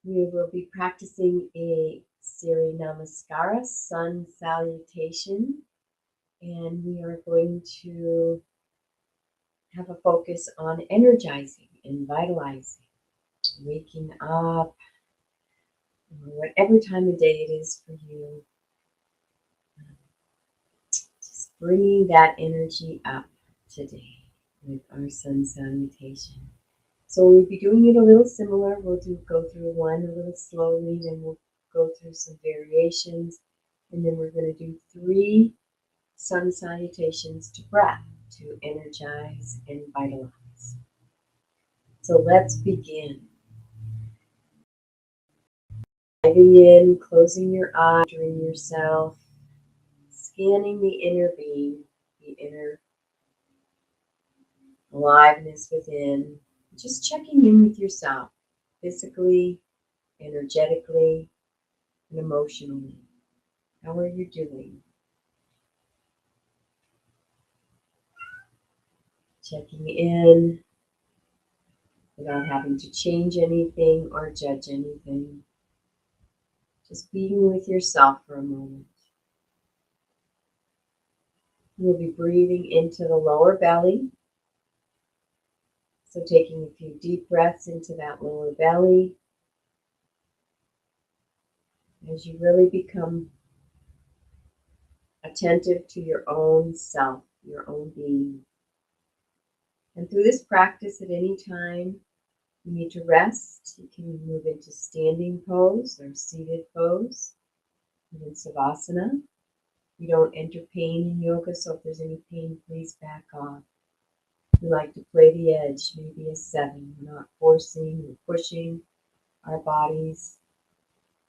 We will be practicing a Surya Namaskara, sun salutation, and we are going to have a focus on energizing and vitalizing, waking up, whatever time of day it is for you, just bringing that energy up today with our sun salutation. So we'll be doing it a little similar. We'll go through one a little slowly, then we'll go through some variations, and then we're going to do 3 sun salutations to breath to energize and vitalize. So let's begin. Diving in, closing your eyes, centering yourself, scanning the inner being, the inner aliveness within, just checking in with yourself, physically, energetically, and emotionally. How are you doing? Checking in without having to change anything or judge anything. Just being with yourself for a moment. You'll be breathing into the lower belly. So taking a few deep breaths into that lower belly as you really become attentive to your own self, your own being. And through this practice, at any time you need to rest, you can move into standing pose or seated pose, even savasana. We don't enter pain in yoga, so if there's any pain, please back off. We like to play the edge, maybe a 7. We're not forcing or pushing our bodies,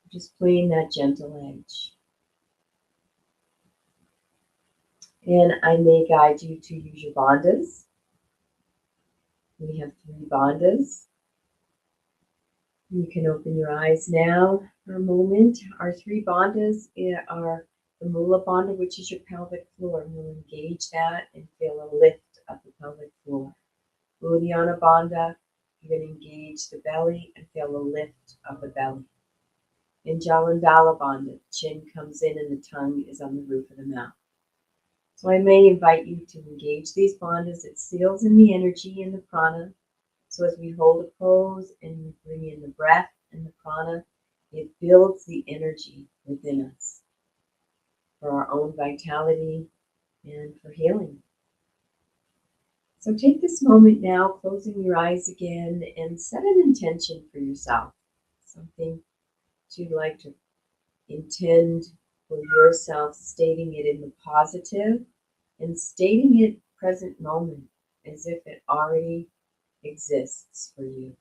we're just playing that gentle edge. And I may guide you to use your bandhas. We have 3 bandhas. You can open your eyes now for a moment. Our 3 bandhas are the Mula Bandha, which is your pelvic floor, and we'll engage that and feel a lift of the pelvic floor. Uddiyana Bandha, you're going to engage the belly and feel a lift of the belly. In Jalandhara Bandha, the chin comes in and the tongue is on the roof of the mouth. So I may invite you to engage these bandhas. It seals in the energy and the prana. So as we hold a pose and we bring in the breath and the prana, it builds the energy within us for our own vitality and for healing. So take this moment now, closing your eyes again, and set an intention for yourself. Something that you'd like to intend for yourself, stating it in the positive and stating it present moment as if it already exists for you.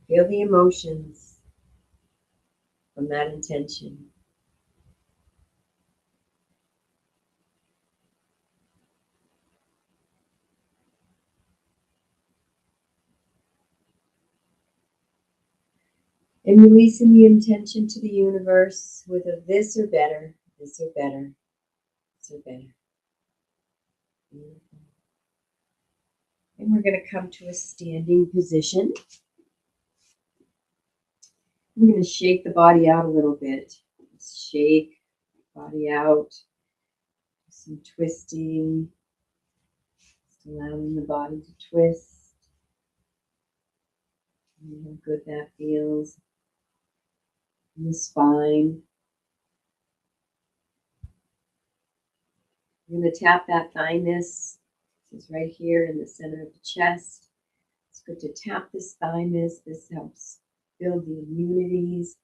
Feel the emotions from that intention. And releasing the intention to the universe with a this or better, this or better, this or better. Beautiful. And we're going to come to a standing position. We're going to shake the body out a little bit. Just shake the body out. Some twisting. Just allowing the body to twist. And how good that feels in the spine. You're going to tap that thymus. This is right here in the center of the chest. It's good to tap this thymus. This helps build the immunities.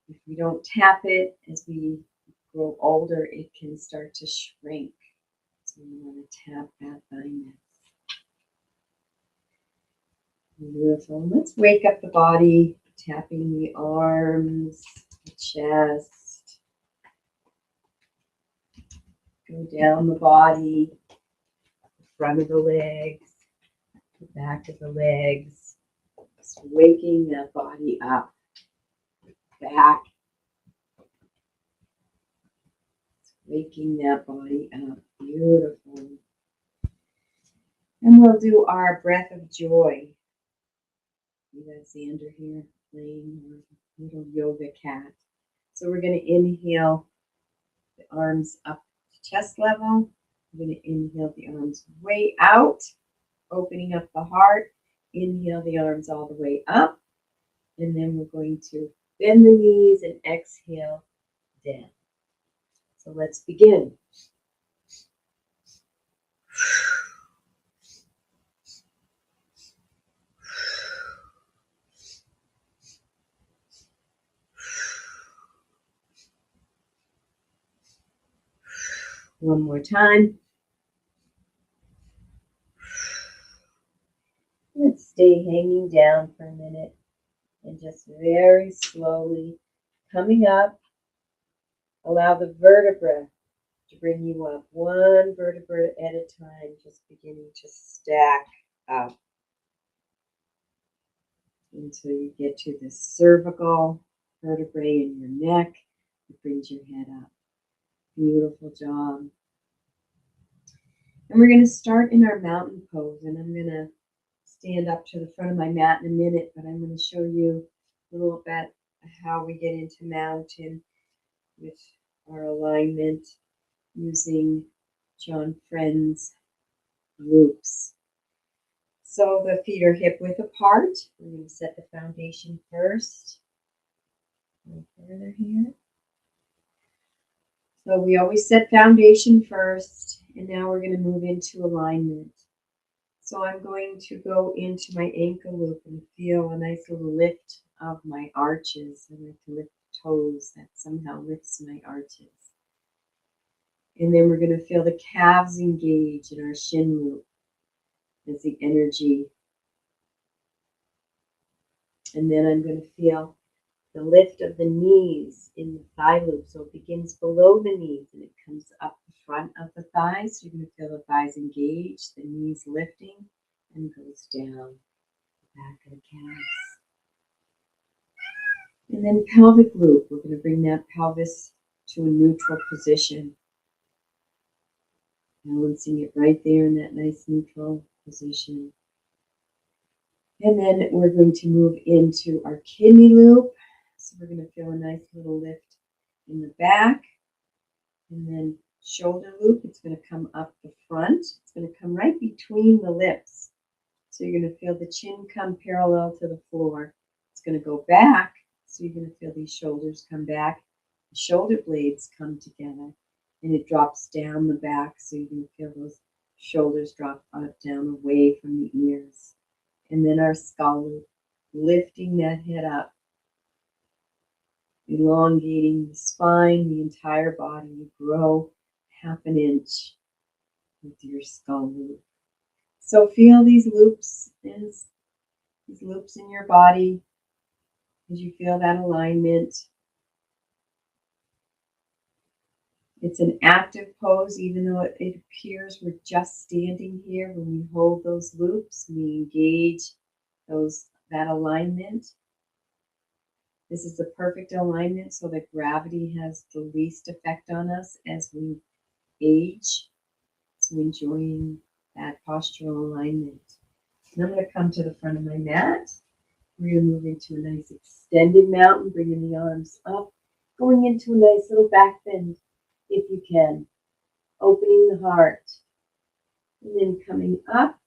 If we don't tap it, as we grow older, it can start to shrink. So we want to tap that thymus. Beautiful. Let's wake up the body, tapping the arms, the chest. Go down the body, the front of the legs, the back of the legs. Just waking that body up. Back waking that body up. Beautiful. And we'll do our breath of joy. We got Xander here playing our little yoga cat. So we're going to inhale the arms up to chest level. We're going to inhale the arms way out, opening up the heart. Inhale the arms all the way up. And then we're going to bend the knees and exhale down. So let's begin. One more time. Let's stay hanging down for a minute and just very slowly coming up. Allow the vertebra to bring you up, one vertebra at a time, just beginning to stack up until you get to the cervical vertebrae in your neck. It brings your head up. Beautiful job. And we're going to start in our mountain pose, and I'm going to stand up to the front of my mat in a minute, but I'm going to show you a little bit how we get into mountain with our alignment using John Friend's loops. So the feet are hip width apart. We're going to set the foundation first. A little further here. So we always set foundation first, and now we're going to move into alignment. So I'm going to go into my ankle loop and feel a nice little lift of my arches. I like to lift the toes. That somehow lifts my arches. And then we're going to feel the calves engage in our shin loop as the energy. And then I'm going to feel the lift of the knees in the thigh loop. So it begins below the knees and it comes up the front of the thighs. So you're going to feel the thighs engage, the knees lifting, and goes down the back of the calves. And then pelvic loop. We're going to bring that pelvis to a neutral position. Balancing it right there in that nice neutral position. And then we're going to move into our kidney loop. So we're going to feel a nice little lift in the back. And then shoulder loop, it's going to come up the front. It's going to come right between the lips. So you're going to feel the chin come parallel to the floor. It's going to go back. So you're going to feel these shoulders come back. The shoulder blades come together. And it drops down the back. So you're going to feel those shoulders drop down away from the ears. And then our skull loop, lifting that head up. Elongating the spine, the entire body. You grow half an inch with your skull loop. So feel these loops in your body as you feel that alignment. It's an active pose, even though it appears we're just standing here. When we hold those loops, we engage that alignment. This is the perfect alignment so that gravity has the least effect on us as we age. So enjoying that postural alignment. And I'm going to come to the front of my mat. We're going to move into a nice extended mountain, bringing the arms up, going into a nice little back bend if you can, opening the heart. And then coming up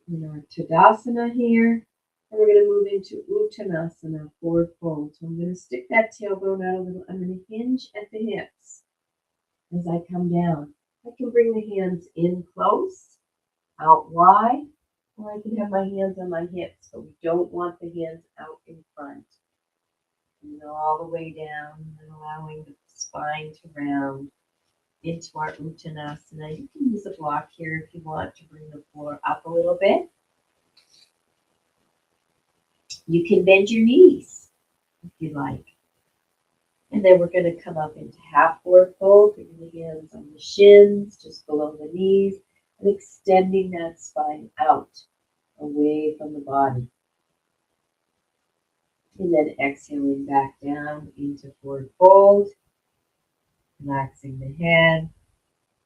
in our Tadasana here. And we're going to move into Uttanasana, forward fold. So I'm going to stick that tailbone out a little. I'm going to hinge at the hips as I come down. I can bring the hands in close, out wide, or I can have my hands on my hips. So we don't want the hands out in front. And all the way down and allowing the spine to round into our Uttanasana. You can use a block here if you want to bring the floor up a little bit. You can bend your knees if you like. And then we're going to come up into half forward fold, bringing the hands on the shins, just below the knees, and extending that spine out, away from the body. And then exhaling back down into forward fold. Relaxing the head.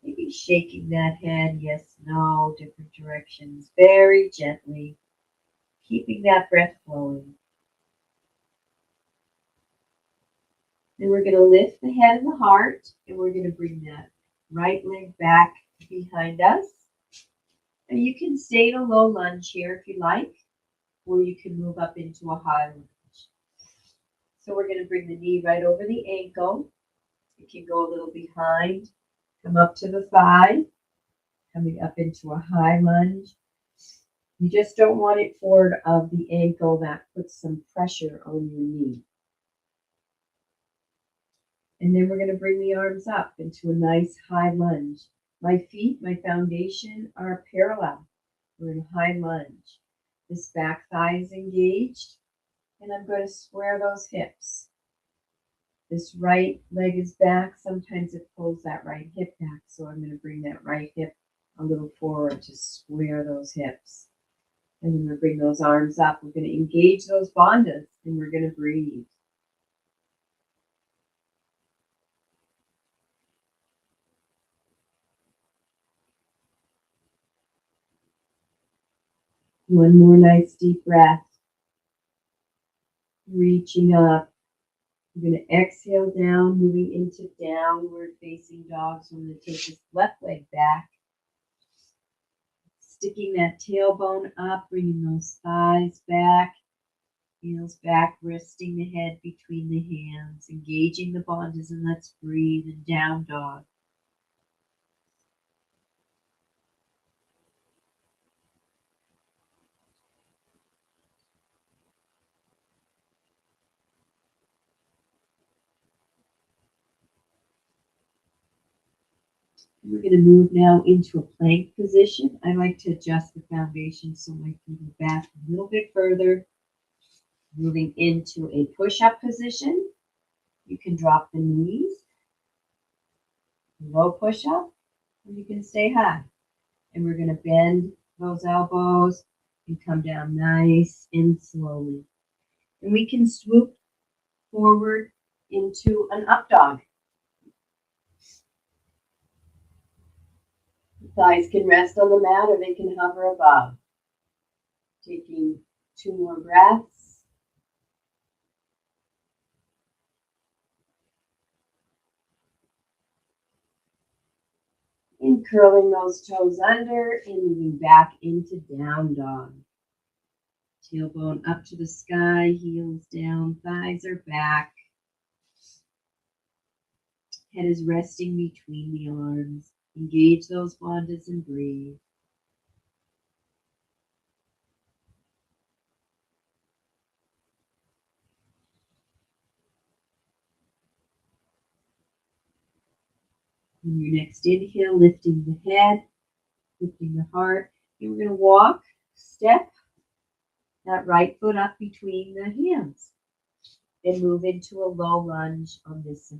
Maybe shaking that head, yes, no, different directions, very gently, keeping that breath flowing. Then we're going to lift the head and the heart, and we're going to bring that right leg back behind us. And you can stay in a low lunge here if you like, or you can move up into a high lunge. So we're going to bring the knee right over the ankle. You can go a little behind, come up to the thigh, coming up into a high lunge. You just don't want it forward of the ankle. That puts some pressure on your knee. And then we're going to bring the arms up into a nice high lunge. My feet, my foundation are parallel. We're in a high lunge. This back thigh is engaged, and I'm going to square those hips. This right leg is back. Sometimes it pulls that right hip back, so I'm going to bring that right hip a little forward to square those hips. And then we're going to bring those arms up. We're going to engage those bandhas, and we're going to breathe. One more nice deep breath. Reaching up. We're going to exhale down, moving into downward facing dog. So I'm going to take this left leg back. Sticking that tailbone up, bringing those thighs back. Heels back, resting the head between the hands, engaging the bandhas, and let's breathe in down dog. We're going to move now into a plank position. I like to adjust the foundation so my feet are back a little bit further. Moving into a push-up position. You can drop the knees, low push-up, or you can stay high. And we're going to bend those elbows and come down nice and slowly. And we can swoop forward into an up dog. The thighs can rest on the mat or they can hover above. Taking 2 more breaths. And curling those toes under and moving back into down dog. Tailbone up to the sky, heels down, thighs are back. Head is resting between the arms. Engage those bandhas and breathe. On your next inhale, lifting the head, lifting the heart. And we're going to walk, step that right foot up between the hands. And move into a low lunge on this side.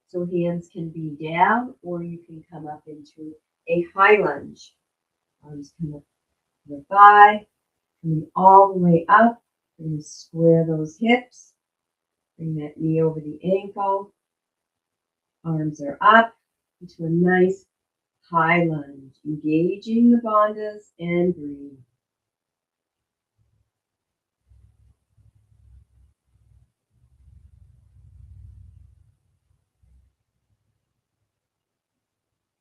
So hands can be down or you can come up into a high lunge. Arms come up to the thigh, coming all the way up. We're going to square those hips. Bring that knee over the ankle. Arms are up into a nice high lunge. Engaging the bandhas and breathe.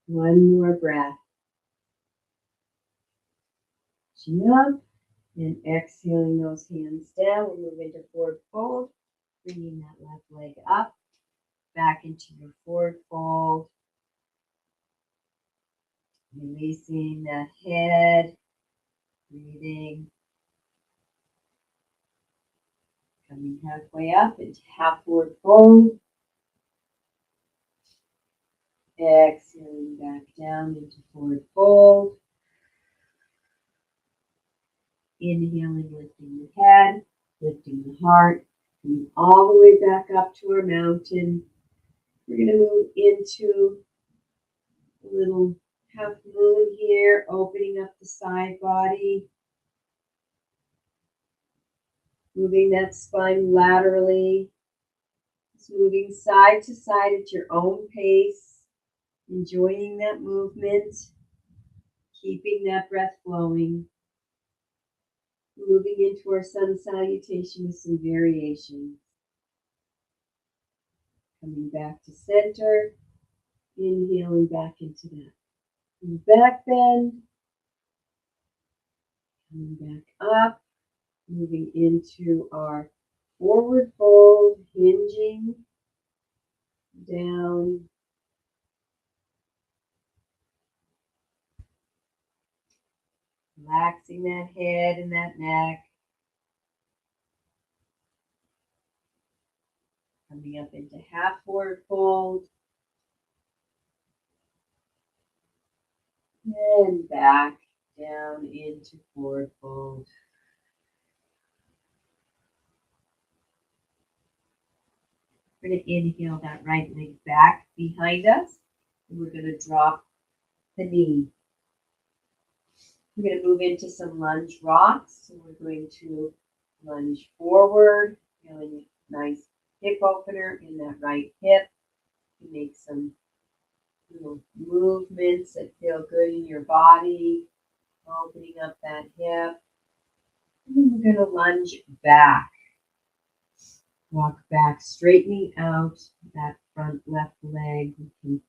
One more breath. Chin up and exhaling those hands down. We move into forward fold, bringing that left leg up, back into your forward fold. Releasing that head, breathing. Coming halfway up into half forward fold. Exhaling back down into forward fold. Inhaling, lifting the head, lifting the heart, coming all the way back up to our mountain. We're going to move into a little half moon here, opening up the side body. Moving that spine laterally. Just moving side to side at your own pace, enjoying that movement, keeping that breath flowing, moving into our sun salutation with some variations. Coming back to center, inhaling back into that back bend, coming back up, moving into our forward fold, hinging down, relaxing that head and that neck, coming up into half forward fold, and back down into forward fold. We're going to inhale that right leg back behind us, and we're going to drop the knee. We're going to move into some lunge rocks. So we're going to lunge forward, feeling a nice hip opener in that right hip. You make some little movements that feel good in your body, opening up that hip. And then we're going to lunge back. Walk back, straightening out that front left leg. You can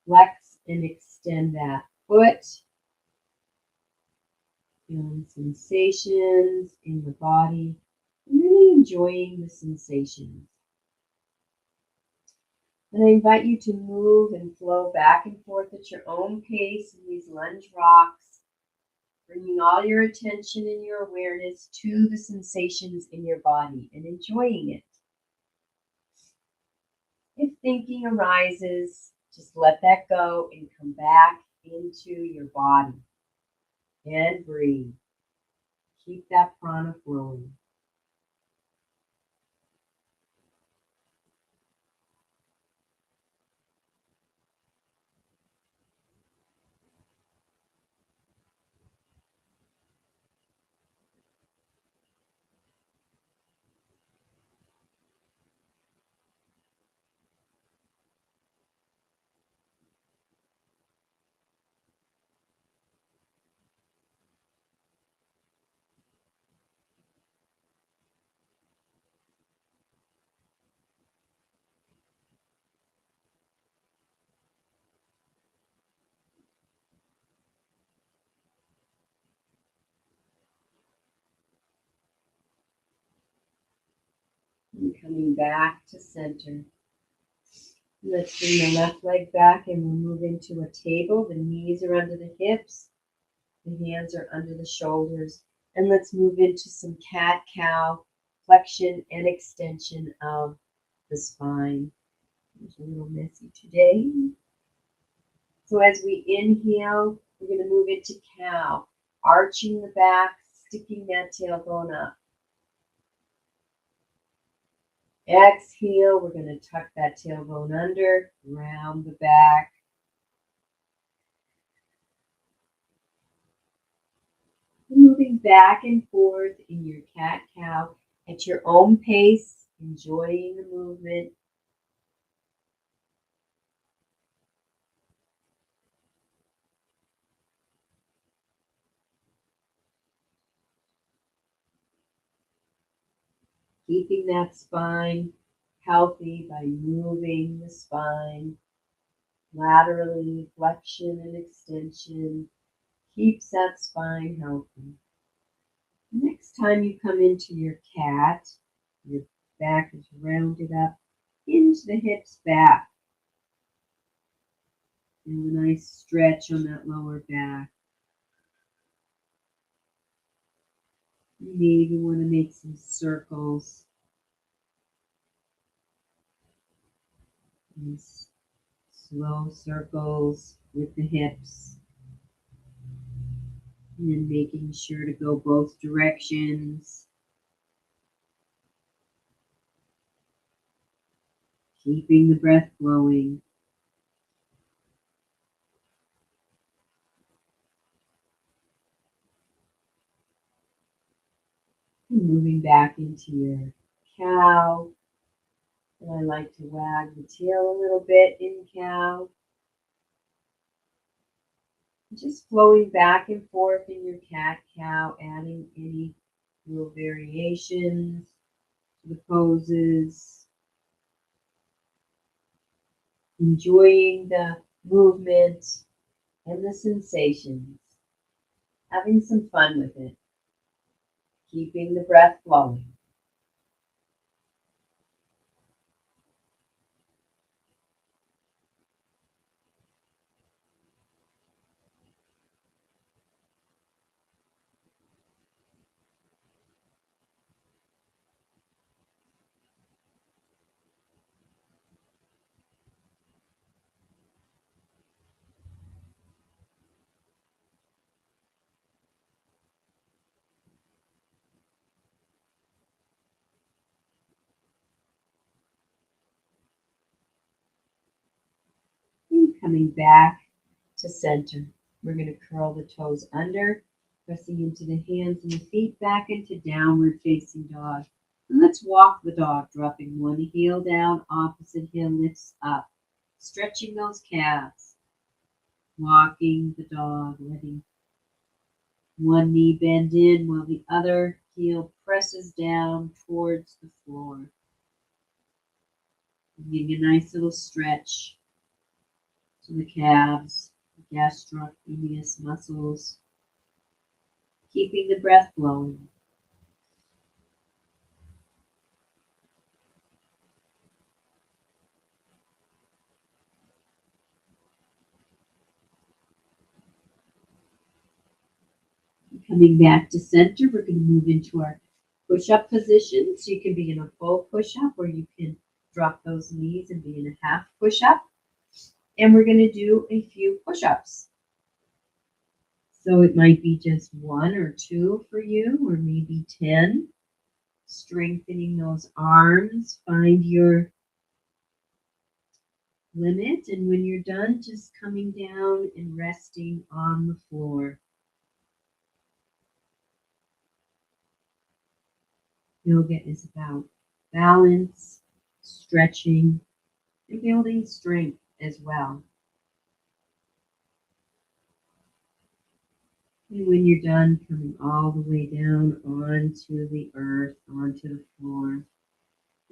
flex and extend that foot. Feeling sensations in the body. Really enjoying the sensations. And I invite you to move and flow back and forth at your own pace in these lunge rocks, bringing all your attention and your awareness to the sensations in your body and enjoying it. If thinking arises, just let that go and come back into your body and breathe. Keep that prana flowing. And coming back to center. Let's bring the left leg back and we'll move into a table. The knees are under the hips. The hands are under the shoulders. And let's move into some cat-cow flexion and extension of the spine. It's a little messy today. So as we inhale, we're going to move into cow, arching the back, sticking that tailbone up. Exhale, we're going to tuck that tailbone under, round the back. Moving back and forth in your cat-cow at your own pace, enjoying the movement. Keeping that spine healthy by moving the spine laterally, flexion and extension. Keeps that spine healthy. Next time you come into your cat, your back is rounded up into the hips back. And a nice stretch on that lower back. You maybe want to make some circles. Nice slow circles with the hips. And then making sure to go both directions. Keeping the breath flowing. And moving back into your cow. And I like to wag the tail a little bit in cow. Just flowing back and forth in your cat-cow, adding any little variations to the poses. Enjoying the movement and the sensations. Having some fun with it. Keeping the breath flowing. And coming back to center. We're going to curl the toes under, pressing into the hands and the feet back into downward facing dog. And let's walk the dog, dropping one heel down, opposite heel lifts up, stretching those calves. Walking the dog, letting one knee bend in while the other heel presses down towards the floor. Giving a nice little stretch to the calves, the gastrocnemius muscles, keeping the breath flowing. Coming back to center, we're going to move into our push-up position. So you can be in a full push-up or you can drop those knees and be in a half push-up. And we're going to do a few push-ups. So it might be just one or two for you, or maybe 10. Strengthening those arms. Find your limit. And when you're done, just coming down and resting on the floor. Yoga is about balance, stretching, and building strength as well. And when you're done, coming all the way down onto the earth, onto the floor.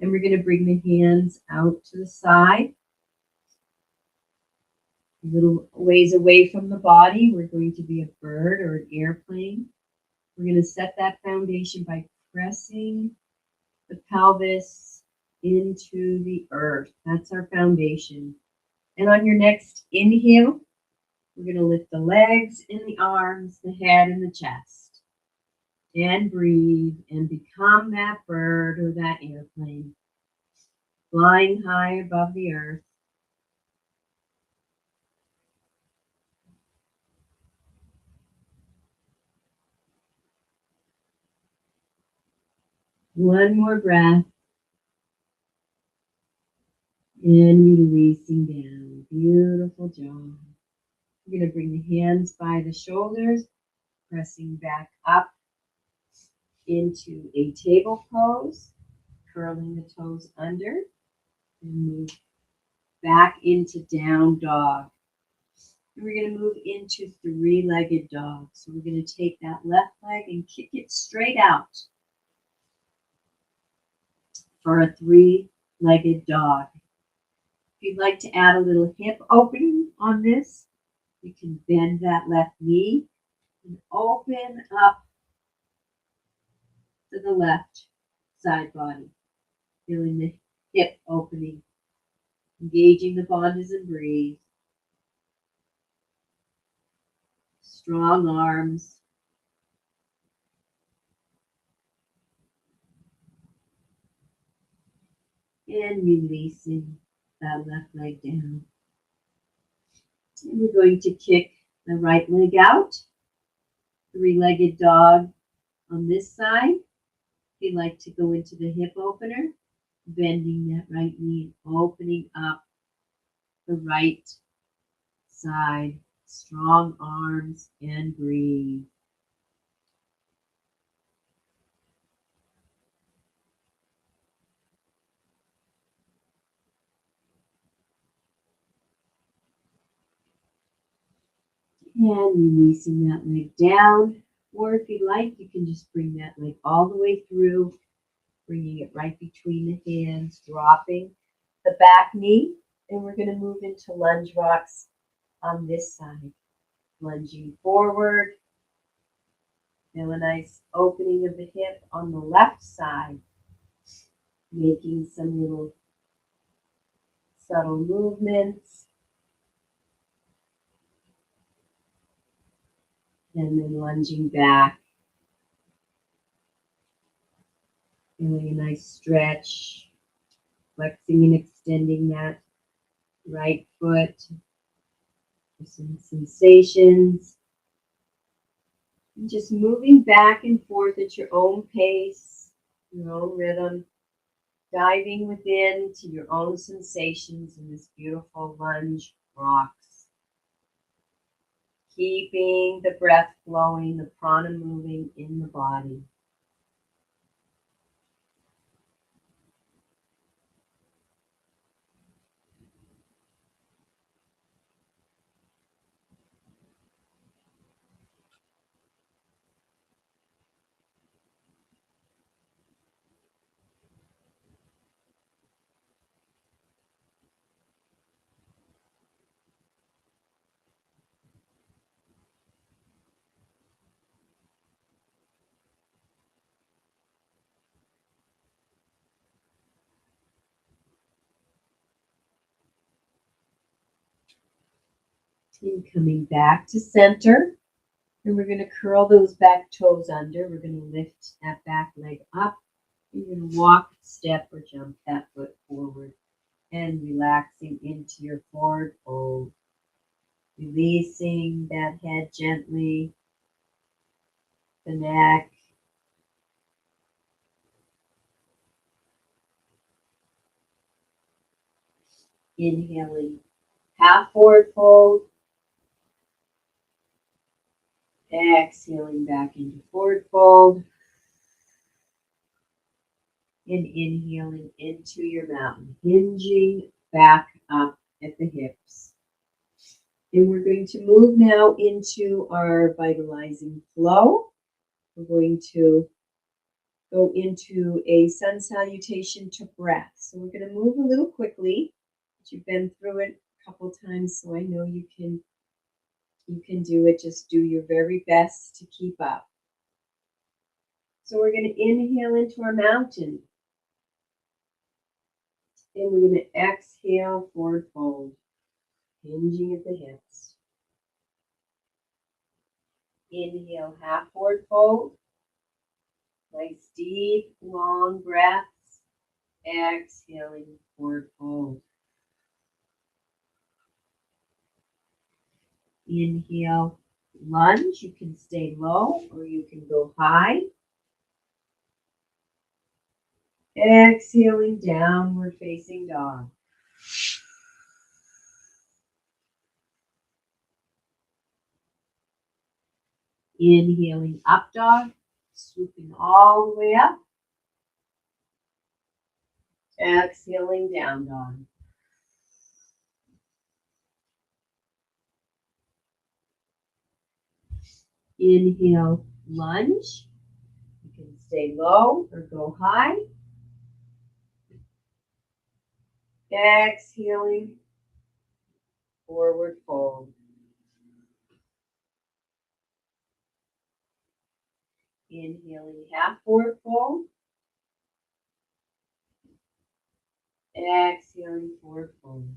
And we're going to bring the hands out to the side, a little ways away from the body. We're going to be a bird or an airplane. We're going to set that foundation by pressing the pelvis into the earth. That's our foundation. And on your next inhale, we're going to lift the legs and the arms, the head and the chest. And breathe and become that bird or that airplane, flying high above the earth. One more breath. And releasing down. Beautiful job. You're going to bring the hands by the shoulders, pressing back up into a table pose, curling the toes under, and move back into down dog. And we're going to move into three-legged dog. So we're going to take that left leg and kick it straight out for a three-legged dog. If you'd like to add a little hip opening on this, you can bend that left knee and open up to the left side body, feeling the hip opening, engaging the bandhas and breathe. Strong arms. And releasing that left leg down. And we're going to kick the right leg out. Three-legged dog on this side. If you'd like to go into the hip opener, bending that right knee, opening up the right side. Strong arms and breathe. And releasing that leg down. Or if you like, you can just bring that leg all the way through, bringing it right between the hands, dropping the back knee. And we're going to move into lunge rocks on this side. Lunging forward. Feel a nice opening of the hip on the left side. Making some little subtle movements. And then lunging back. Feeling a nice stretch. Flexing and extending that right foot. For some sensations. And just moving back and forth at your own pace, your own rhythm. Diving within to your own sensations in this beautiful lunge rocks. Keeping the breath flowing, the prana moving in the body. And coming back to center. And we're going to curl those back toes under. We're going to lift that back leg up. You're going to walk, step, or jump that foot forward. And relaxing into your forward fold. Releasing that head gently. The neck. Inhaling. Half forward fold. Exhaling back into forward fold. And inhaling into your mountain. Hinging back up at the hips. And we're going to move now into our vitalizing flow. We're going to go into a sun salutation to breath. So we're going to move a little quickly. You've been through it a couple times, so I know you can do it. Just do your very best to keep up. So we're going to inhale into our mountain. And we're going to exhale, forward fold, hinging at the hips. Inhale, half forward fold. Nice deep, long breaths. Exhaling, forward fold. Inhale, lunge. You can stay low or you can go high. Exhaling, downward facing dog. Inhaling, up dog. Swooping all the way up. Exhaling, down dog. Inhale, lunge. You can stay low or go high. Exhaling, forward fold. Inhaling, half forward fold. Exhaling, forward fold.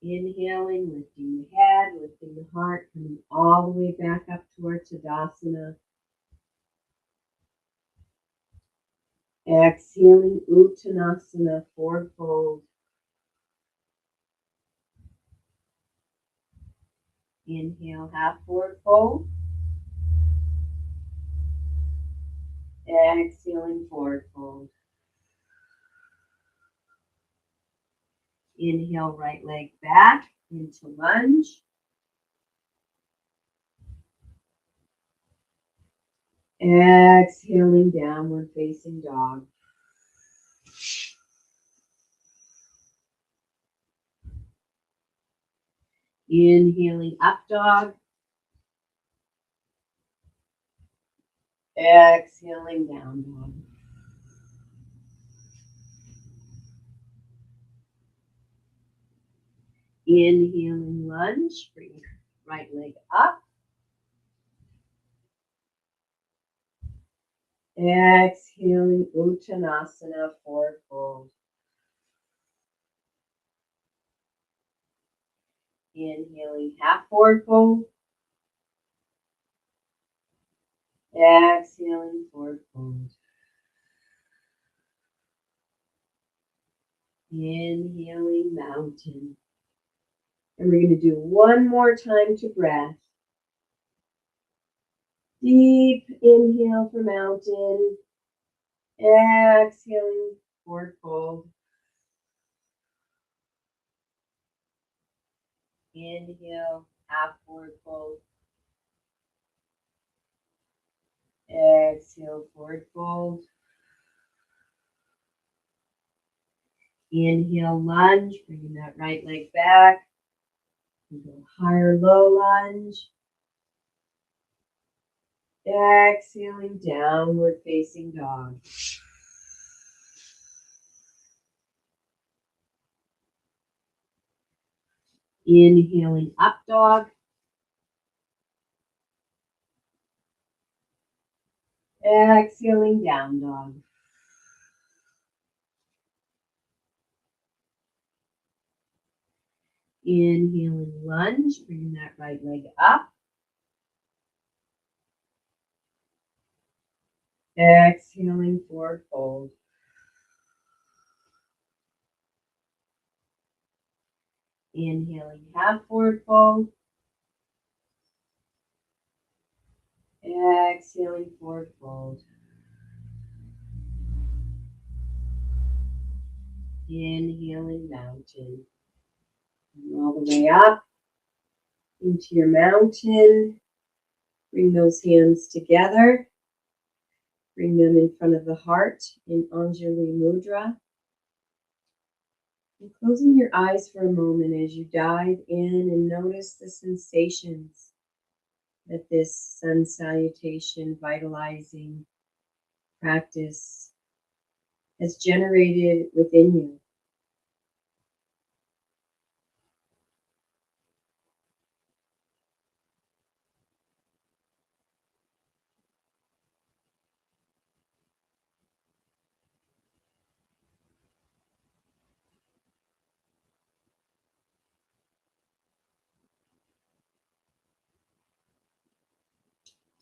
Inhaling, lifting the head, lifting the heart, coming all the way back up towards Tadasana. Exhaling, Uttanasana, forward fold. Inhale, half forward fold. Exhaling, forward fold. Inhale, right leg back into lunge. Exhaling, downward facing dog. Inhaling up dog. Exhaling down dog. Inhaling lunge. Bring your right leg up. Exhaling Uttanasana, forward fold. Inhaling half forward fold. Exhaling forward fold. Inhaling mountain. And we're going to do one more time to breath. Deep inhale for mountain. Exhaling forward fold. Inhale, half forward fold. Exhale, forward fold. Inhale, lunge, bringing that right leg back. We go higher, low lunge. Exhaling, downward facing dog. Inhaling, up dog. Exhaling, down dog. Inhaling, lunge, bringing that right leg up. Exhaling, forward fold. Inhaling, half forward fold. Exhaling, forward fold. Inhaling, mountain. And all the way up into your mountain. Bring those hands together. Bring them in front of the heart in Anjali Mudra. And closing your eyes for a moment as you dive in and notice the sensations that this sun salutation vitalizing practice has generated within you.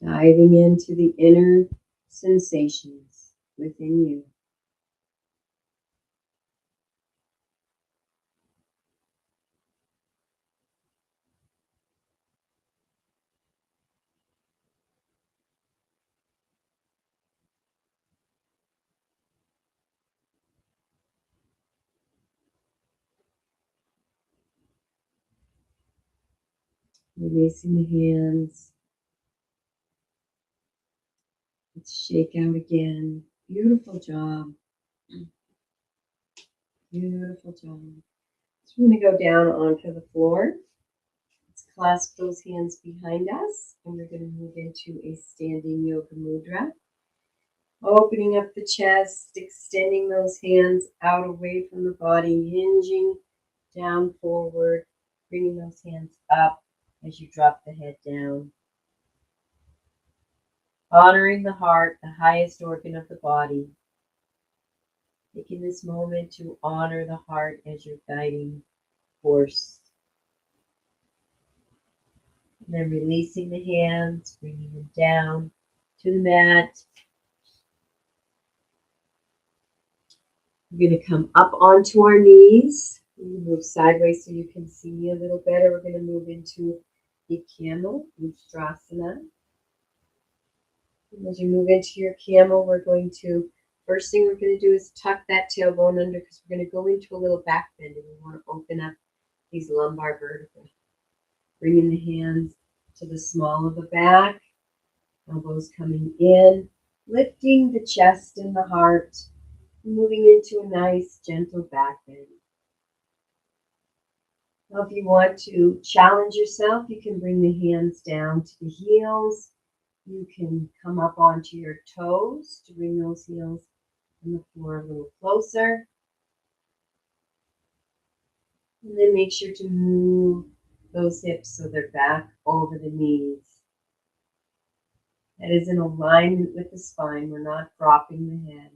Diving into the inner sensations within you. Releasing the hands. Let's shake out again. Beautiful job. Beautiful job. So we're going to go down onto the floor. Let's clasp those hands behind us, and we're going to move into a standing yoga mudra. Opening up the chest, extending those hands out away from the body, hinging down forward, bringing those hands up as you drop the head down. Honoring the heart, the highest organ of the body. Taking this moment to honor the heart as your guiding force. And then releasing the hands, bringing them down to the mat. We're going to come up onto our knees. We're going to move sideways so you can see me a little better. We're going to move into the camel, Ustrasana. And as you move into your camel, we're going to, first thing we're going to do is tuck that tailbone under because we're going to go into a little back bend and we want to open up these lumbar vertebrae. Bringing the hands to the small of the back, elbows coming in, lifting the chest and the heart, moving into a nice gentle back bend. Now, if you want to challenge yourself, you can bring the hands down to the heels. You can come up onto your toes to bring those heels on the floor a little closer. And then make sure to move those hips so they're back over the knees. That is in alignment with the spine. We're not dropping the head.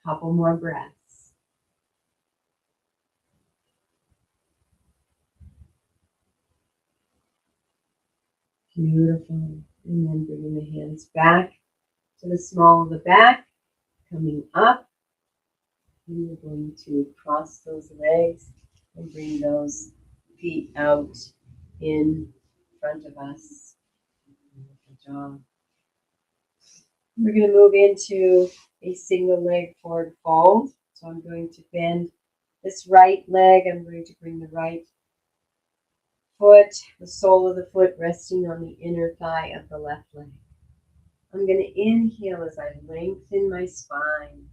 Couple more breaths. Beautiful. And then bringing the hands back to the small of the back, coming up. And we're going to cross those legs and bring those feet out in front of us. Good job. We're going to move into a single leg forward fold. So I'm going to bend this right leg. I'm going to bring the right foot, the sole of the foot resting on the inner thigh of the left leg. I'm going to inhale as I lengthen my spine.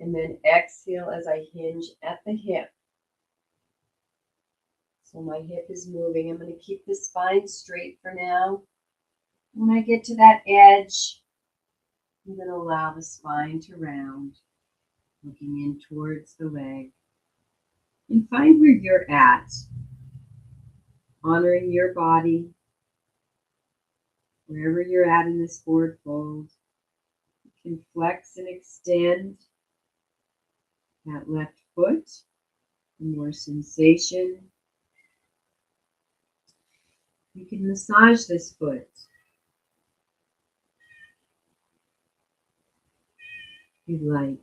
And then exhale as I hinge at the hip. So my hip is moving. I'm going to keep the spine straight for now. When I get to that edge, I'm going to allow the spine to round, looking in towards the leg. And find where you're at, honoring your body, wherever you're at in this forward fold. You can flex and extend that left foot for more sensation. You can massage this foot. If you like.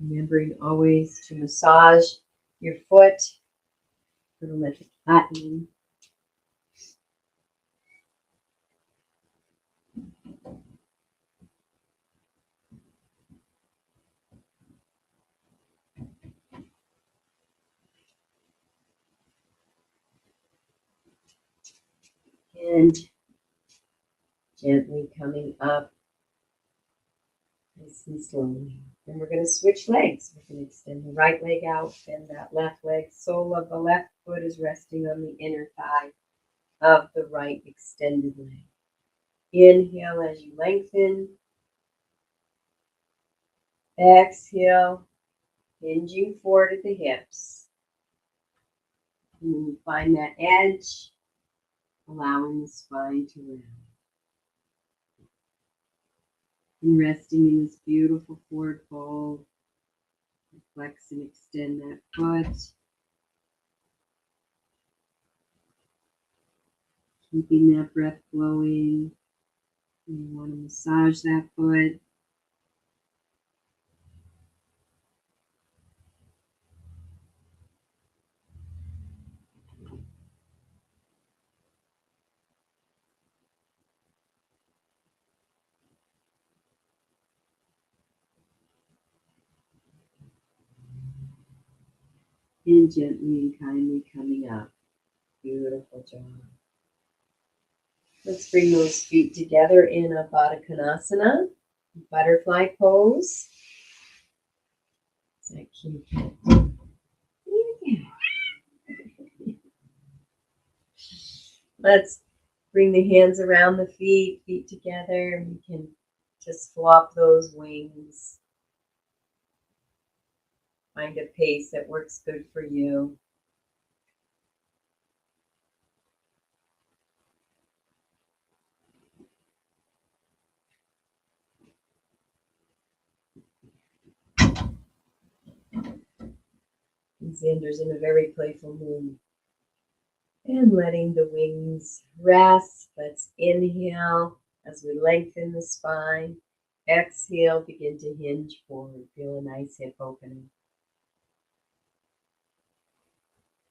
Remembering always to massage your foot. Going to let it flatten. And gently coming up, nice and slowly. And we're going to switch legs. We're going to extend the right leg out, bend that left leg. Sole of the left foot is resting on the inner thigh of the right extended leg. Inhale as you lengthen. Exhale, hinging forward at the hips. And then you find that edge, allowing the spine to round. And resting in this beautiful forward fold. Flex and extend that foot. Keeping that breath flowing. You want to massage that foot. And gently and kindly coming up. Beautiful job. Let's bring those feet together in a Baddha Konasana, butterfly pose. Is that cute? Let's bring the hands around the feet together, and we can just flop those wings. Find a pace that works good for you. And Xander's in a very playful mood. And letting the wings rest. Let's inhale as we lengthen the spine. Exhale, begin to hinge forward. Feel a nice hip opening.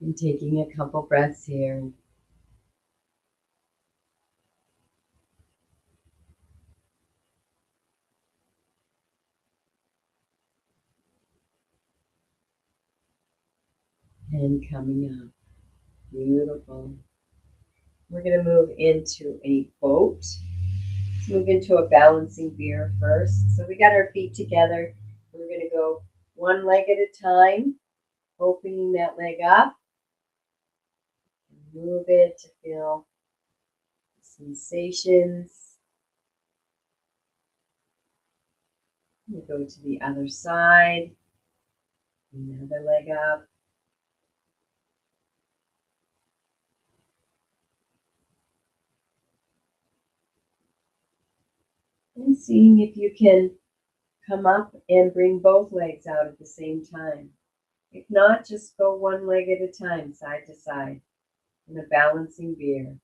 And taking a couple breaths here. And coming up. Beautiful. We're going to move into a boat. Let's move into a balancing beer first. So we got our feet together. We're going to go one leg at a time, opening that leg up. Move it to feel sensations. We'll go to the other side. Another leg up. And seeing if you can come up and bring both legs out at the same time. If not, just go one leg at a time, side to side, in a balancing bear.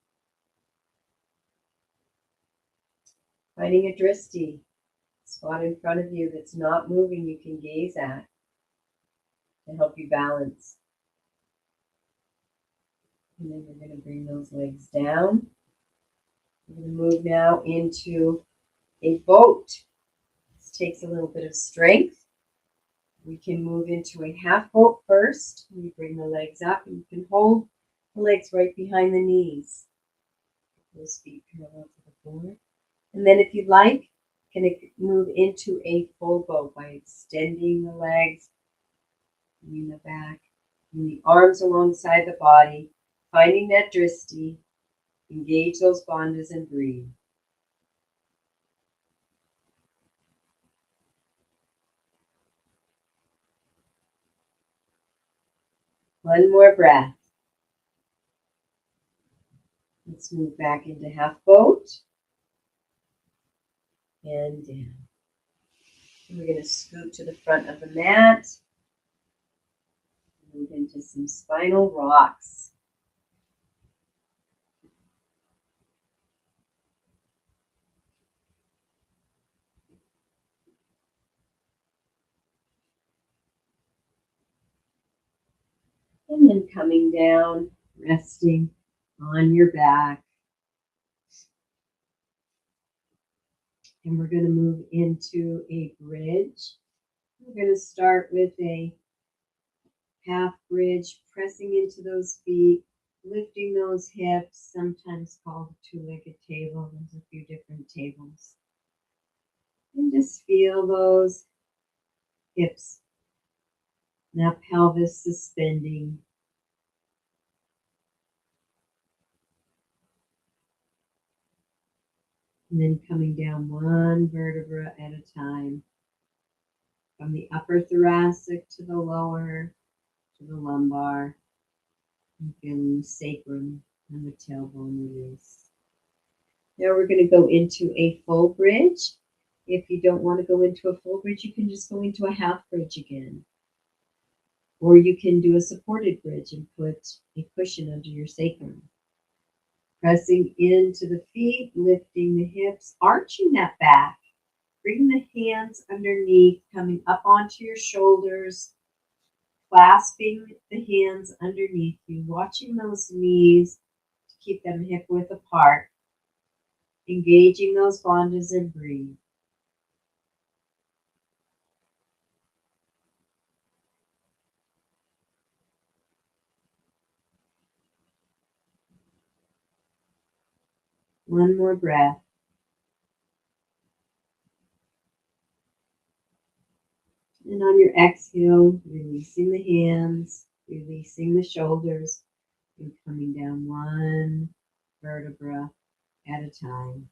Finding a drishti, spot in front of you that's not moving, you can gaze at to help you balance. And then we're going to bring those legs down. We're going to move now into a boat. This takes a little bit of strength. We can move into a half boat first. We bring the legs up and you can hold the legs right behind the knees. Those feet parallel to the floor. And then if you like, you can move into a full boat by extending the legs, bringing the back, and the arms alongside the body, finding that drishti, engage those bandhas and breathe. One more breath. Let's move back into half boat and down. And we're going to scoot to the front of the mat. Move into some spinal rocks. And then coming down, resting on your back. And we're going to move into a bridge. We're going to start with a half bridge, pressing into those feet, lifting those hips, sometimes called a two-legged table. There's a few different tables. And just feel those hips. Now pelvis suspending. And then coming down one vertebra at a time. From the upper thoracic to the lower, to the lumbar. And feeling the sacrum and the tailbone release. Now we're going to go into a full bridge. If you don't want to go into a full bridge, you can just go into a half bridge again. Or you can do a supported bridge and put a cushion under your sacrum. Pressing into the feet, lifting the hips, arching that back. Bring the hands underneath, coming up onto your shoulders, clasping the hands underneath you, watching those knees to keep them hip width apart, engaging those bandhas and breathe. One more breath. And on your exhale, releasing the hands, releasing the shoulders, and coming down one vertebra at a time.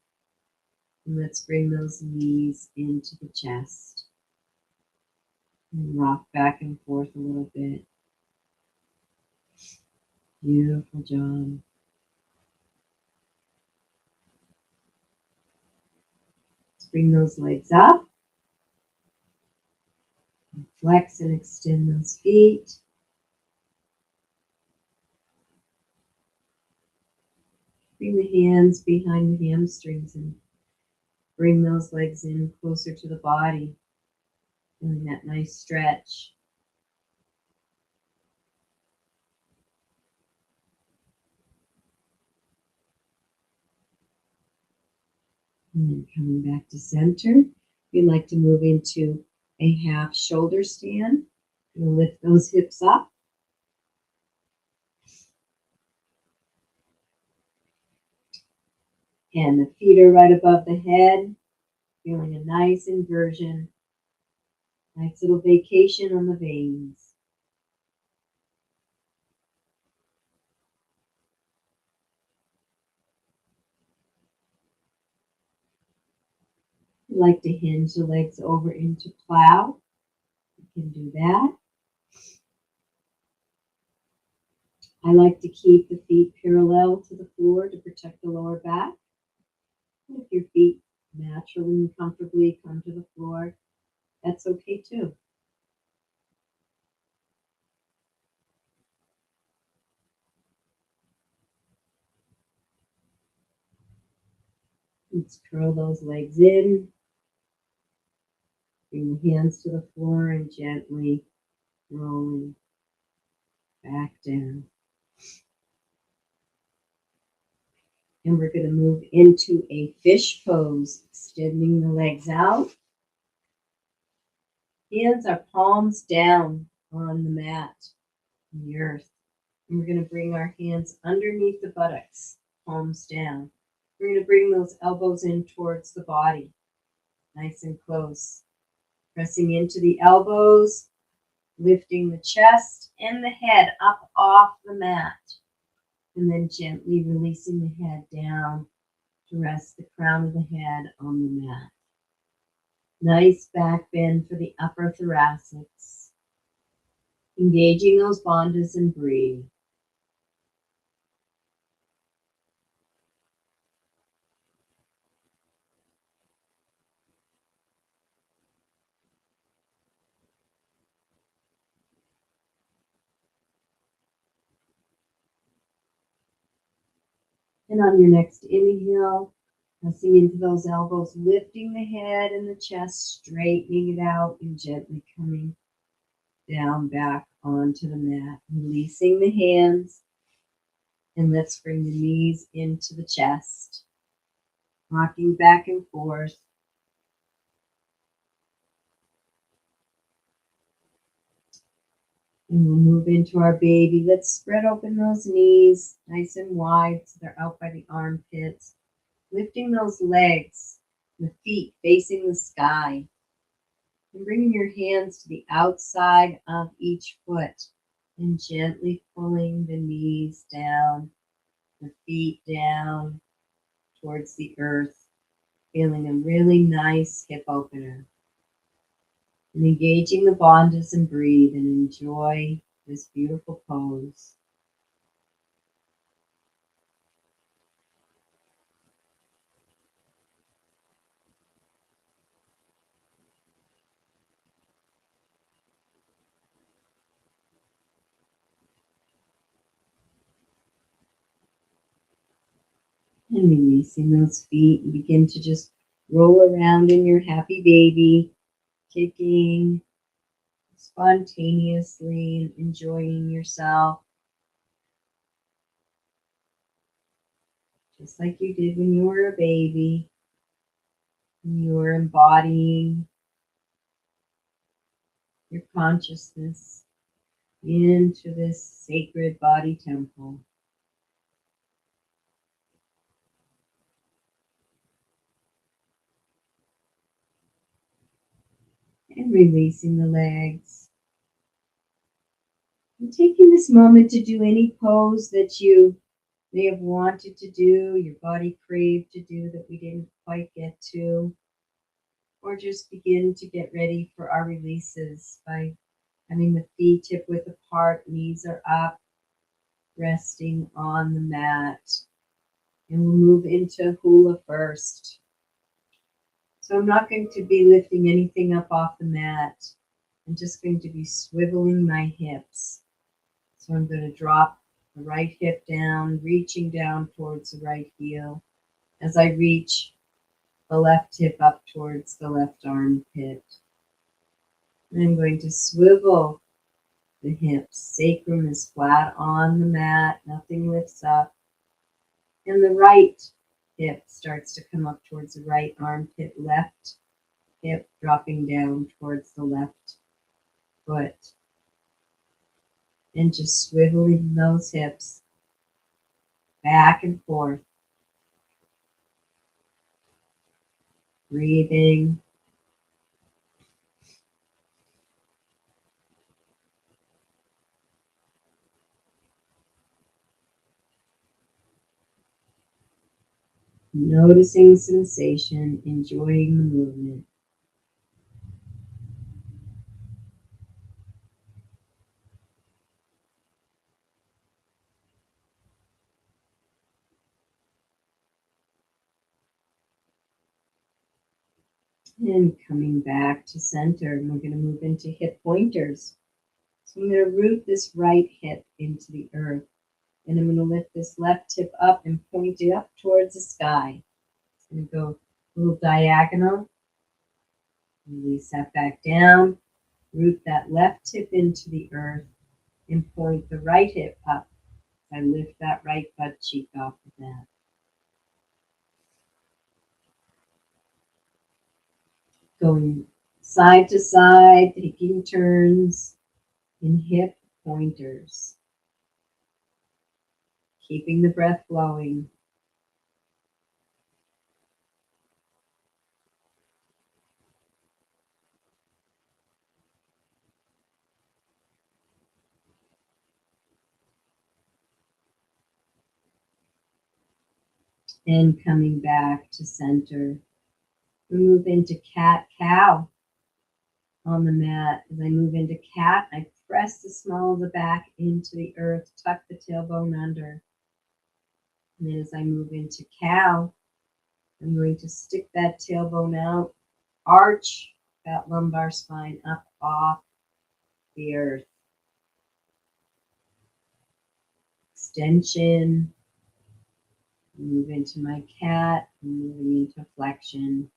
And let's bring those knees into the chest. And rock back and forth a little bit. Beautiful job. Let's bring those legs up. Flex and extend those feet. Bring the hands behind the hamstrings and bring those legs in closer to the body. Feeling that nice stretch. And then coming back to center, we like to move into a half shoulder stand. We'll lift those hips up. And the feet are right above the head. Feeling a nice inversion. Nice little vacation on the veins. You like to hinge the legs over into plow. You can do that. I like to keep the feet parallel to the floor to protect the lower back. If your feet naturally and comfortably come to the floor, that's okay too. Let's curl those legs in. Bring the hands to the floor and gently rolling back down. And we're going to move into a fish pose, extending the legs out. Hands are palms down on the mat, on the earth. And we're going to bring our hands underneath the buttocks, palms down. We're going to bring those elbows in towards the body, nice and close. Pressing into the elbows, lifting the chest and the head up off the mat. And then gently releasing the head down to rest the crown of the head on the mat. Nice back bend for the upper thoracics. Engaging those bandhas and breathe. And on your next inhale, pressing into those elbows, lifting the head and the chest, straightening it out and gently coming down back onto the mat. Releasing the hands, and let's bring the knees into the chest. Rocking back and forth. And we'll move into our baby. Let's spread open those knees nice and wide so they're out by the armpits. Lifting those legs, the feet facing the sky. And bringing your hands to the outside of each foot. And gently pulling the knees down, the feet down towards the earth. Feeling a really nice hip opener. And engaging the bandhas and breathe and enjoy this beautiful pose. And releasing those feet and begin to just roll around in your happy baby, kicking spontaneously and enjoying yourself. Just like you did when you were a baby. And you were embodying your consciousness into this sacred body temple. And releasing the legs. And taking this moment to do any pose that you may have wanted to do, your body craved to do that we didn't quite get to. Or just begin to get ready for our releases by having the feet hip width apart, knees are up, resting on the mat. And we'll move into hula first. So I'm not going to be lifting anything up off the mat. I'm just going to be swiveling my hips. So I'm going to drop the right hip down, reaching down towards the right heel as I reach the left hip up towards the left armpit. And I'm going to swivel the hips. Sacrum is flat on the mat, nothing lifts up. And the right hip starts to come up towards the right armpit, left hip dropping down towards the left foot. And just swiveling those hips back and forth. Breathing. Noticing sensation, enjoying the movement. And coming back to center, and we're going to move into hip pointers. So I'm going to root this right hip into the earth, and I'm going to lift this left hip up and point it up towards the sky. It's going to go a little diagonal. Release that back down. Root that left hip into the earth and point the right hip up. I lift that right butt cheek off of that. Going side to side, taking turns in hip pointers. Keeping the breath flowing. And coming back to center. We move into cat-cow on the mat. As I move into cat, I press the small of the back into the earth, tuck the tailbone under. And then as I move into cow, I'm going to stick that tailbone out, arch that lumbar spine up off the earth. Extension. Move into my cat, moving into flexion.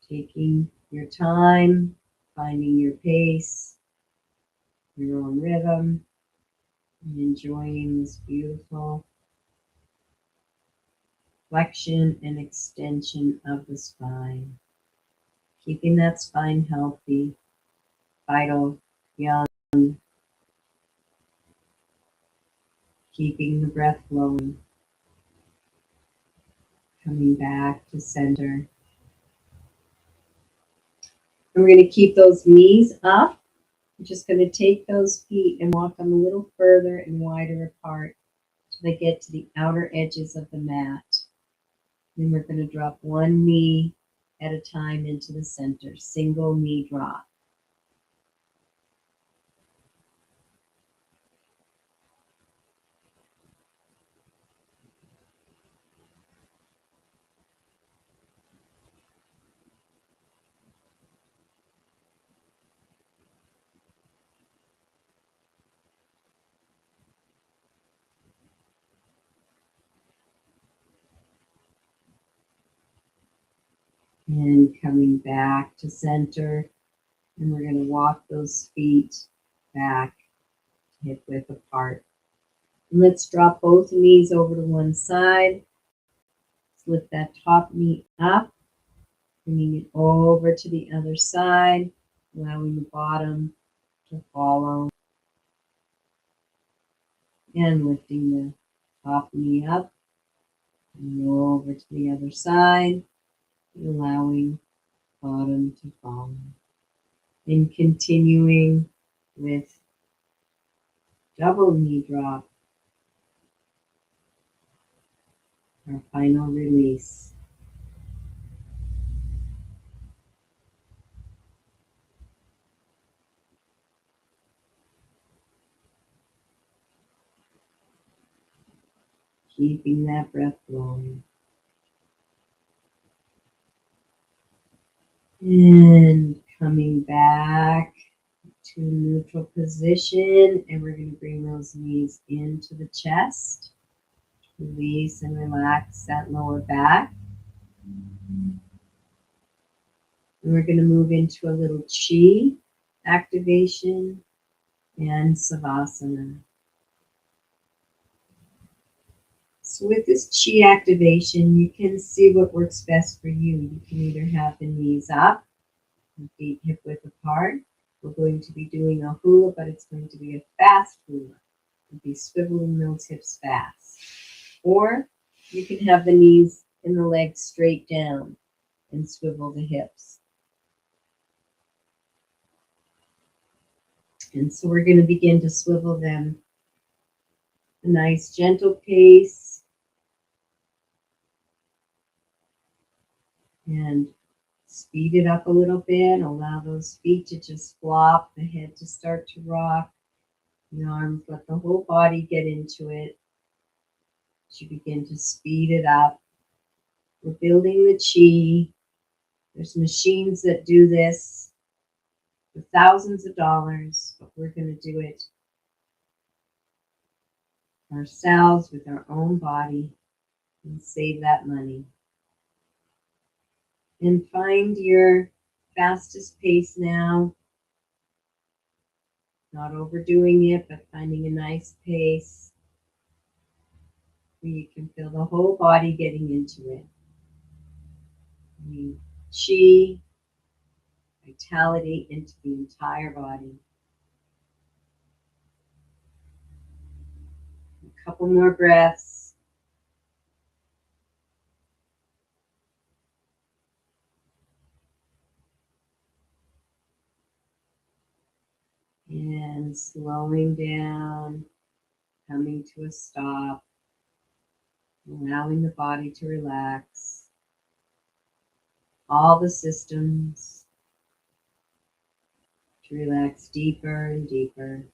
Taking your time, finding your pace, your own rhythm, and enjoying this beautiful flexion and extension of the spine. Keeping that spine healthy, vital, young. Keeping the breath flowing. Coming back to center. And we're going to keep those knees up. We're just going to take those feet and walk them a little further and wider apart until they get to the outer edges of the mat. Then we're going to drop one knee at a time into the center. Single knee drop. And coming back to center. And we're going to walk those feet back, hip width apart. And let's drop both knees over to one side. Lift that top knee up, bringing it over to the other side, allowing the bottom to follow. And lifting the top knee up, and over to the other side, allowing bottom to follow. And continuing with double knee drop, our final release. Keeping that breath flowing. And coming back to neutral position, and we're going to bring those knees into the chest. Release and relax that lower back. And we're going to move into a little chi activation and savasana. So with this chi activation, you can see what works best for you. You can either have the knees up, and feet hip width apart. We're going to be doing a hula, but it's going to be a fast hula. We'll be swiveling those hips fast. Or you can have the knees and the legs straight down and swivel the hips. And so we're going to begin to swivel them. A nice gentle pace. And speed it up a little bit. Allow those feet to just flop, the head to start to rock, the arms, let the whole body get into it. As you begin to speed it up, we're building the chi. There's machines that do this for thousands of dollars, but we're going to do it ourselves with our own body and save that money. And find your fastest pace now, not overdoing it, but finding a nice pace where you can feel the whole body getting into it. Chi, vitality into the entire body. A couple more breaths. And slowing down, coming to a stop, allowing the body to relax. All the systems to relax deeper and deeper.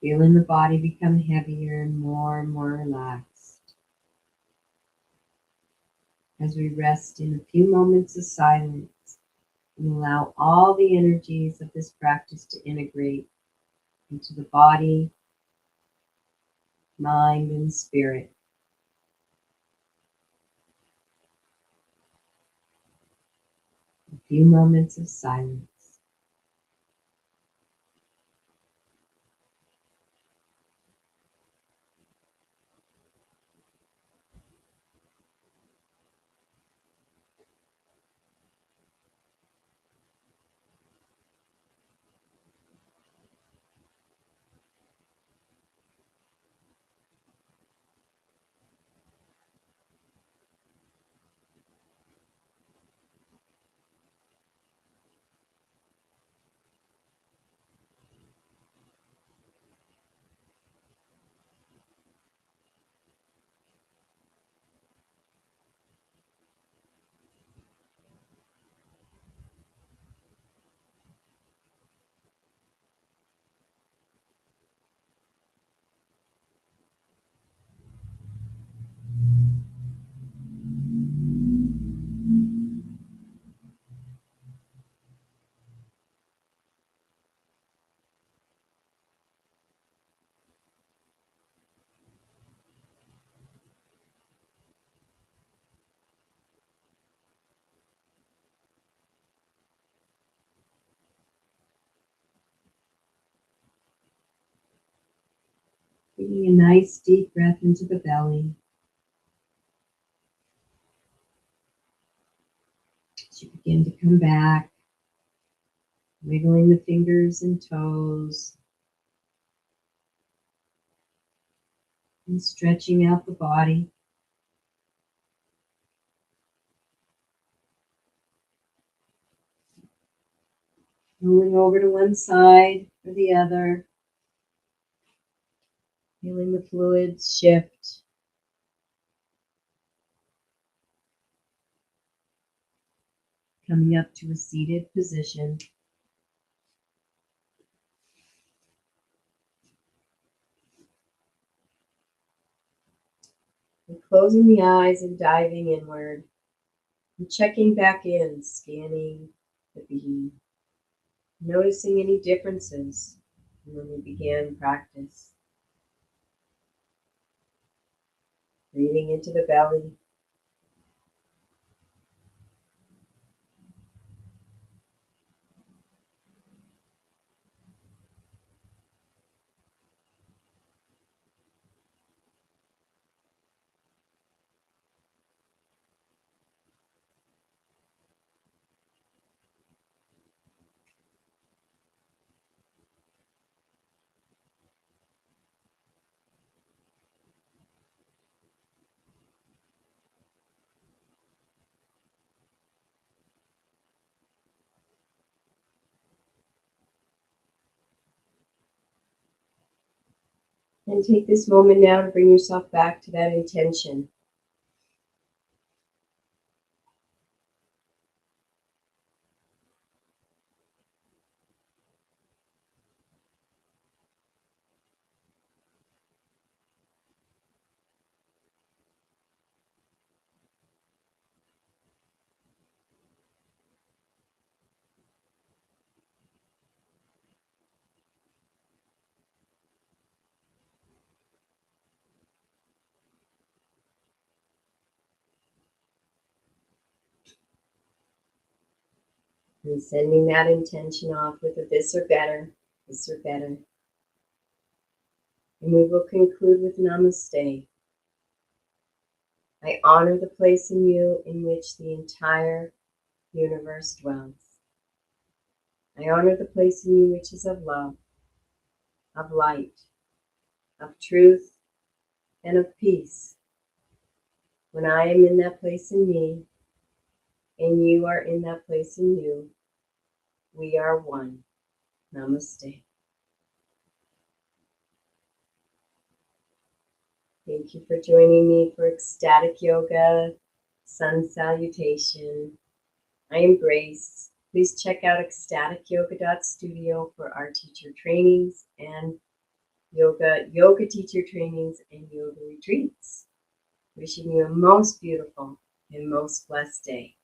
Feeling the body become heavier and more relaxed. As we rest in a few moments of silence and allow all the energies of this practice to integrate into the body, mind, and spirit. A few moments of silence. Taking a nice deep breath into the belly. As you begin to come back, wiggling the fingers and toes, and stretching out the body. Rolling over to one side or the other, feeling the fluids shift. Coming up to a seated position. And closing the eyes and diving inward. And checking back in, scanning the being. Noticing any differences from when we began practice. Breathing into the belly. And take this moment now to bring yourself back to that intention. And sending that intention off with a this or better, this or better. And we will conclude with Namaste. I honor the place in you in which the entire universe dwells. I honor the place in you which is of love, of light, of truth, and of peace. When I am in that place in me, and you are in that place in you, we are one. Namaste. Thank you for joining me for Ecstatic Yoga Sun Salutation. I am Grace. Please check out EcstaticYoga.Studio for our teacher trainings and yoga teacher trainings and yoga retreats. Wishing you a most beautiful and most blessed day.